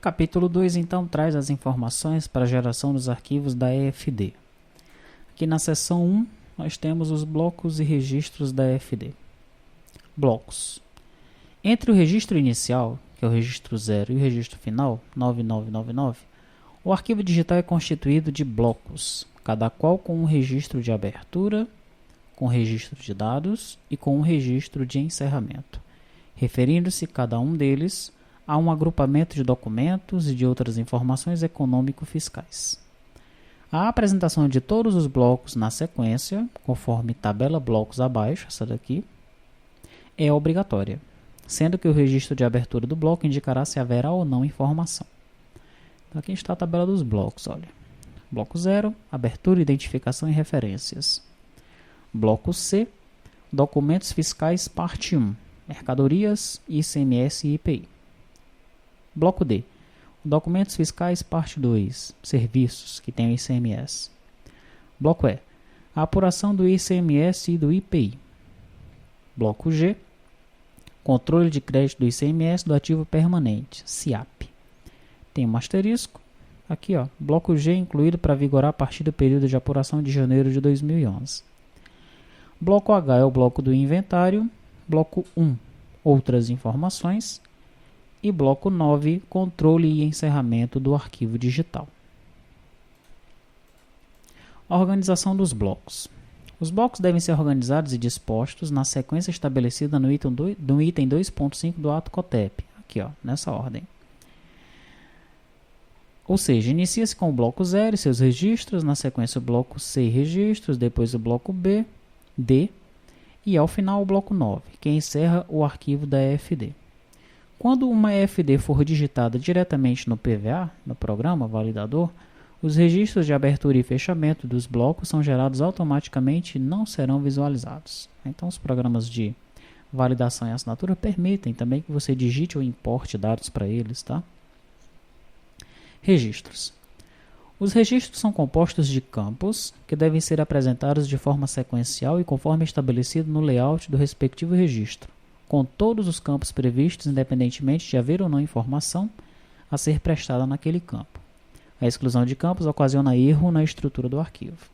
Capítulo 2, então, traz as informações para a geração dos arquivos da EFD. Aqui na seção 1, nós temos os blocos e registros da EFD. Blocos. Entre o registro inicial, que é o registro 0, e o registro final, 9999, o arquivo digital é constituído de blocos, cada qual com um registro de abertura, com registro de dados e com um registro de encerramento, referindo-se cada um deles a um agrupamento de documentos e de outras informações econômico-fiscais. A apresentação de todos os blocos na sequência, conforme tabela blocos abaixo, essa daqui, é obrigatória, sendo que o registro de abertura do bloco indicará se haverá ou não informação. Então, aqui está a tabela dos blocos, olha. Bloco 0, abertura, identificação e referências. Bloco C, documentos fiscais, parte 1, mercadorias, ICMS e IPI. Bloco D, documentos fiscais, parte 2, serviços, que tem o ICMS. Bloco E, a apuração do ICMS e do IPI. Bloco G, controle de crédito do ICMS do ativo permanente, CIAP. Tem um asterisco. Aqui, ó, bloco G incluído para vigorar a partir do período de apuração de janeiro de 2011. Bloco H é o bloco do inventário. Bloco 1, outras informações. E bloco 9, controle e encerramento do arquivo digital. A organização dos blocos. Os blocos devem ser organizados e dispostos na sequência estabelecida no item 2.5 do ato COTEP. Aqui, ó, nessa ordem. Ou seja, inicia-se com o bloco 0 e seus registros, na sequência o bloco C e registros, depois o bloco B, D, e ao final o bloco 9, que encerra o arquivo da EFD. Quando uma EFD for digitada diretamente no PVA, no programa validador, os registros de abertura e fechamento dos blocos são gerados automaticamente e não serão visualizados. Então, os programas de validação e assinatura permitem também que você digite ou importe dados para eles, tá? Registros. Os registros são compostos de campos que devem ser apresentados de forma sequencial e conforme estabelecido no layout do respectivo registro, com todos os campos previstos independentemente de haver ou não informação a ser prestada naquele campo. A exclusão de campos ocasiona erro na estrutura do arquivo.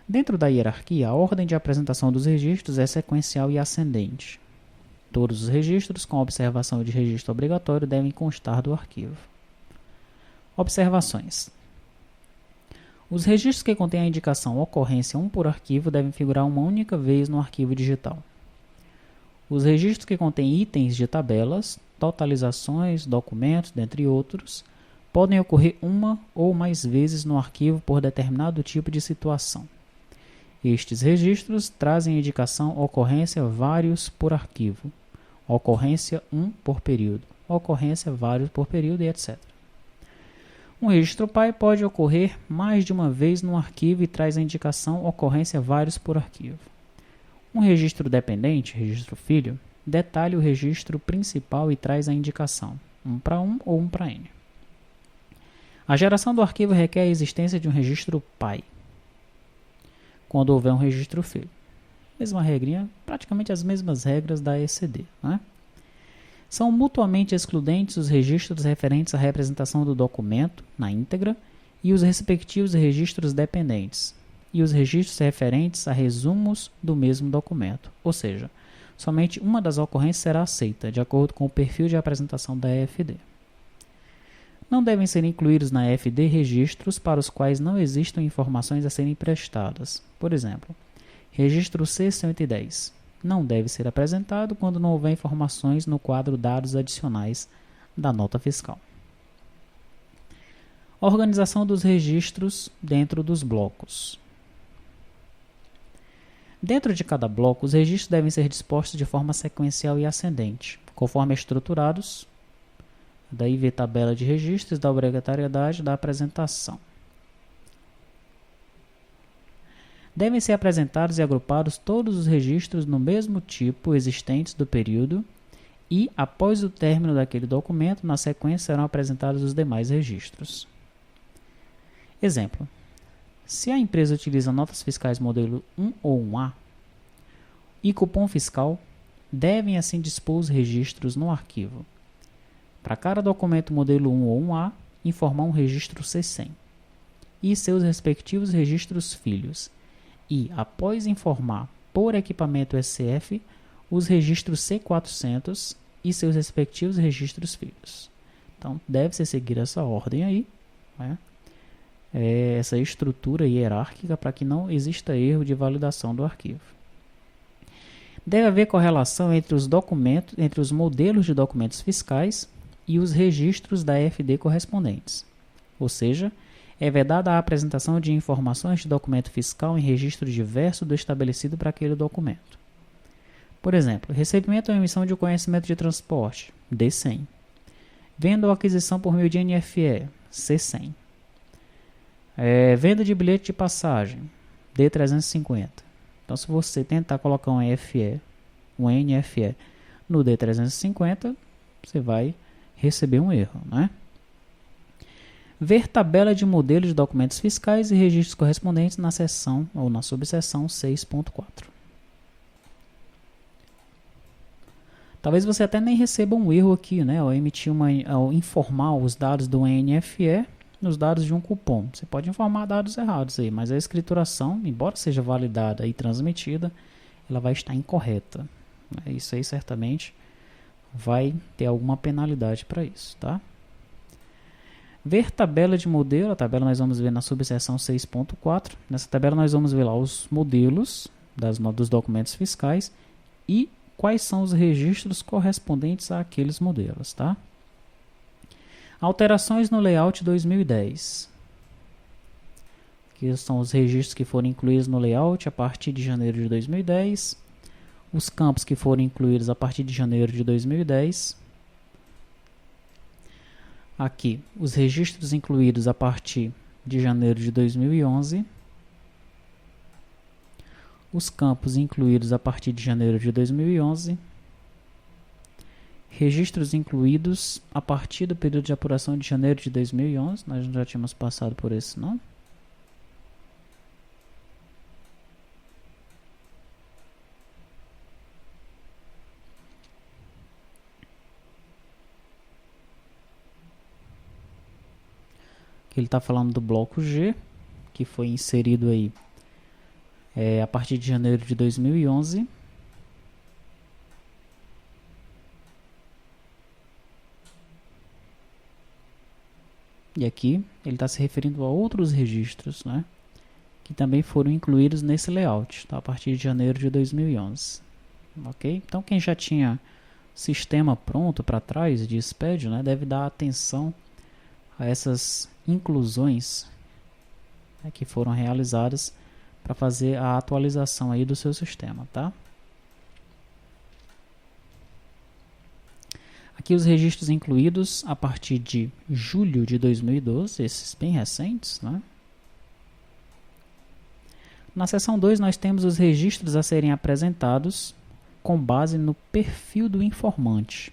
Dentro da hierarquia, a ordem de apresentação dos registros é sequencial e ascendente. Todos os registros, com observação de registro obrigatório, devem constar do arquivo. Observações. Os registros que contêm a indicação ocorrência 1 por arquivo devem figurar uma única vez no arquivo digital. Os registros que contêm itens de tabelas, totalizações, documentos, dentre outros, podem ocorrer uma ou mais vezes no arquivo por determinado tipo de situação. Estes registros trazem a indicação ocorrência vários por arquivo, ocorrência 1 por período, ocorrência vários por período e etc. Um registro pai pode ocorrer mais de uma vez no arquivo e traz a indicação ocorrência vários por arquivo. Um registro dependente, registro filho, detalha o registro principal e traz a indicação 1 para 1 ou 1 para N. A geração do arquivo requer a existência de um registro pai, quando houver um registro filho. Mesma regrinha, praticamente as mesmas regras da ECD, né? São mutuamente excludentes os registros referentes à representação do documento na íntegra e os respectivos registros dependentes, e os registros referentes a resumos do mesmo documento, ou seja, somente uma das ocorrências será aceita, de acordo com o perfil de apresentação da EFD. Não devem ser incluídos na EFD registros para os quais não existam informações a serem prestadas. Por exemplo, registro C110 não deve ser apresentado quando não houver informações no quadro Dados Adicionais da nota fiscal. Organização dos registros dentro dos blocos. Dentro de cada bloco, os registros devem ser dispostos de forma sequencial e ascendente, conforme estruturados. Daí ver tabela de registros da obrigatoriedade da apresentação. Devem ser apresentados e agrupados todos os registros no mesmo tipo existentes do período e, após o término daquele documento, na sequência serão apresentados os demais registros. Exemplo. Se a empresa utiliza notas fiscais modelo 1 ou 1A e cupom fiscal, devem assim dispor os registros no arquivo. Para cada documento modelo 1 ou 1A, informar um registro C100 e seus respectivos registros filhos. E, após informar por equipamento SCF, os registros C400 e seus respectivos registros filhos. Então, deve-se seguir essa ordem aí, né? Essa estrutura hierárquica para que não exista erro de validação do arquivo. Deve haver correlação entre os documentos, entre os modelos de documentos fiscais e os registros da EFD correspondentes. Ou seja, é vedada a apresentação de informações de documento fiscal em registro diverso do estabelecido para aquele documento. Por exemplo, recebimento ou emissão de conhecimento de transporte, D100. Venda ou aquisição por meio de NFE, C100. Venda de bilhete de passagem, D350. Então, se você tentar colocar um NFE no D350, você vai receber um erro, né? Ver tabela de modelo de documentos fiscais e registros correspondentes na seção ou na subseção 6.4. Talvez você até nem receba um erro aqui, né? Ao informar os dados do NFE nos dados de um cupom. Você pode informar dados errados aí, mas a escrituração, embora seja validada e transmitida, ela vai estar incorreta. Isso aí certamente vai ter alguma penalidade para isso, tá? Ver tabela de modelo. A tabela nós vamos ver na subseção 6.4. Nessa tabela nós vamos ver lá os modelos dos documentos fiscais e quais são os registros correspondentes àqueles modelos, tá? Alterações no layout 2010. Aqui são os registros que foram incluídos no layout a partir de janeiro de 2010. Os campos que foram incluídos a partir de janeiro de 2010. Aqui, os registros incluídos a partir de janeiro de 2011. Os campos incluídos a partir de janeiro de 2011. Registros incluídos a partir do período de apuração de janeiro de 2011. Nós já tínhamos passado por esse, não? Aqui ele está falando do bloco G, que foi inserido aí a partir de janeiro de 2011. E aqui ele está se referindo a outros registros, né, que também foram incluídos nesse layout, tá, a partir de janeiro de 2011. Ok? Então quem já tinha sistema pronto para trás de SPED, né, deve dar atenção a essas inclusões, né, que foram realizadas para fazer a atualização aí do seu sistema, tá? Aqui os registros incluídos a partir de julho de 2012, esses bem recentes, né? Na seção 2 nós temos os registros a serem apresentados com base no perfil do informante.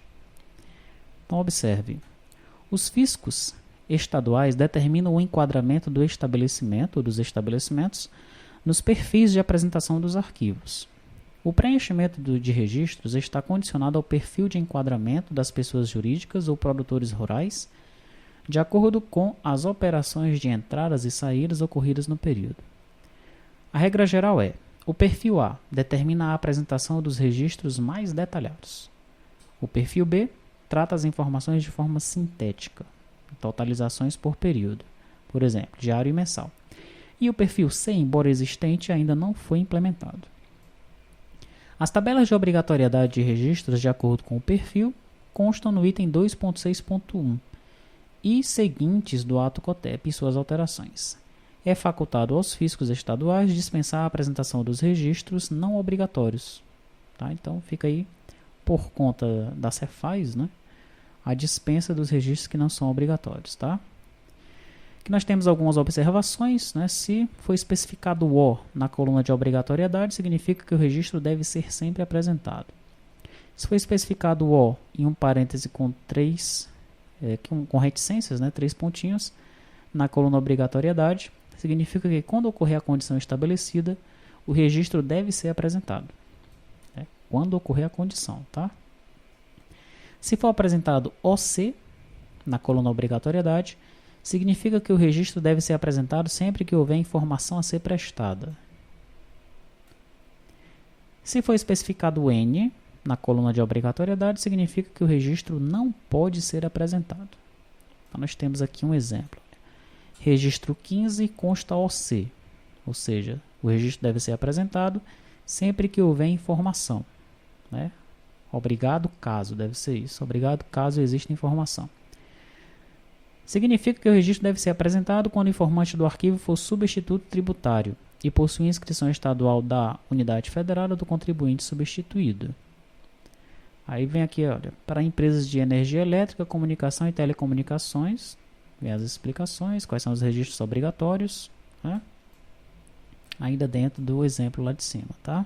Então observe, os fiscos estaduais determinam o enquadramento do estabelecimento ou dos estabelecimentos nos perfis de apresentação dos arquivos. O preenchimento de registros está condicionado ao perfil de enquadramento das pessoas jurídicas ou produtores rurais, de acordo com as operações de entradas e saídas ocorridas no período. A regra geral é: o perfil A determina a apresentação dos registros mais detalhados. O perfil B trata as informações de forma sintética, totalizações por período, por exemplo, diário e mensal. E o perfil C, embora existente, ainda não foi implementado. As tabelas de obrigatoriedade de registros de acordo com o perfil constam no item 2.6.1 e seguintes do ato COTEP e suas alterações. É facultado aos fiscos estaduais dispensar a apresentação dos registros não obrigatórios. Tá? Então fica aí, por conta da Cefaz, né, a dispensa dos registros que não são obrigatórios. Tá? Aqui nós temos algumas observações, né? Se for especificado o O na coluna de obrigatoriedade, significa que o registro deve ser sempre apresentado. Se for especificado o O em um parêntese com com reticências, né? 3 pontinhos, na coluna obrigatoriedade, significa que quando ocorrer a condição estabelecida, o registro deve ser apresentado. Quando ocorrer a condição, tá? Se for apresentado OC, na coluna obrigatoriedade, significa que o registro deve ser apresentado sempre que houver informação a ser prestada. Se for especificado N na coluna de obrigatoriedade, significa que o registro não pode ser apresentado. Então, nós temos aqui um exemplo. Registro 15 consta OC, ou seja, o registro deve ser apresentado sempre que houver informação, né? Obrigado caso, deve ser isso. Obrigado caso exista informação. Significa que o registro deve ser apresentado quando o informante do arquivo for substituto tributário e possui inscrição estadual da unidade federada do contribuinte substituído. Aí vem aqui, olha, para empresas de energia elétrica, comunicação e telecomunicações, vem as explicações, quais são os registros obrigatórios, né? Ainda dentro do exemplo lá de cima, tá?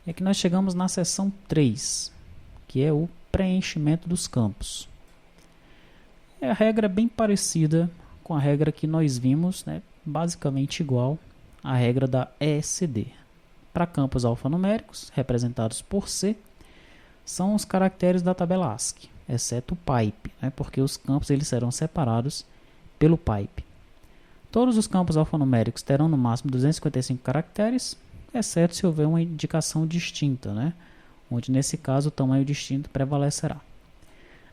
E aqui nós chegamos na seção 3, que é o preenchimento dos campos. É a regra bem parecida com a regra que nós vimos, né? Basicamente igual à regra da ESD. Para campos alfanuméricos, representados por C, são os caracteres da tabela ASCII, exceto o pipe, né? Porque os campos eles serão separados pelo pipe. Todos os campos alfanuméricos terão no máximo 255 caracteres, exceto se houver uma indicação distinta, né? Onde nesse caso o tamanho distinto prevalecerá.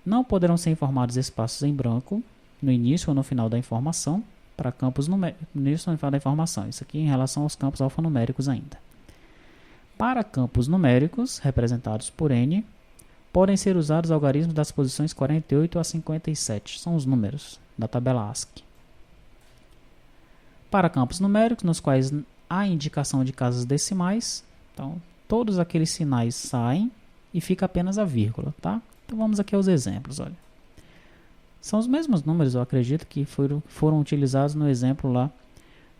Não poderão ser informados espaços em branco no início ou no final da informação, para campos numéricos, no início ou no final da informação. Isso aqui em relação aos campos alfanuméricos ainda. Para campos numéricos, representados por N, podem ser usados algarismos das posições 48 a 57, são os números da tabela ASCII. Para campos numéricos, nos quais há indicação de casas decimais, então todos aqueles sinais saem e fica apenas a vírgula, tá? Então vamos aqui aos exemplos, olha. São os mesmos números, eu acredito, que foram utilizados no exemplo lá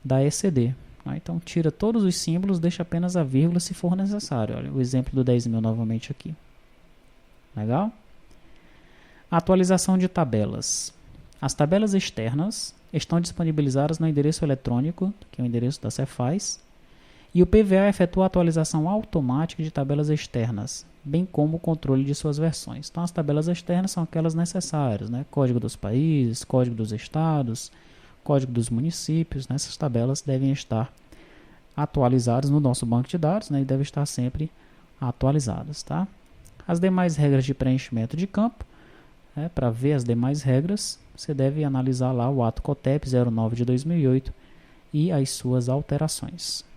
da ECD. Tá? Então tira todos os símbolos, deixa apenas a vírgula se for necessário. Olha, o exemplo do 10.000 novamente aqui. Legal? Atualização de tabelas. As tabelas externas estão disponibilizadas no endereço eletrônico, que é o endereço da Cefaz, e o PVA efetua a atualização automática de tabelas externas, bem como o controle de suas versões. Então, as tabelas externas são aquelas necessárias, né? Código dos países, código dos estados, código dos municípios, né? Essas tabelas devem estar atualizadas no nosso banco de dados, né? E devem estar sempre atualizadas, tá? As demais regras de preenchimento de campo, né? Para ver as demais regras, você deve analisar lá o ato COTEP 09 de 2008 e as suas alterações.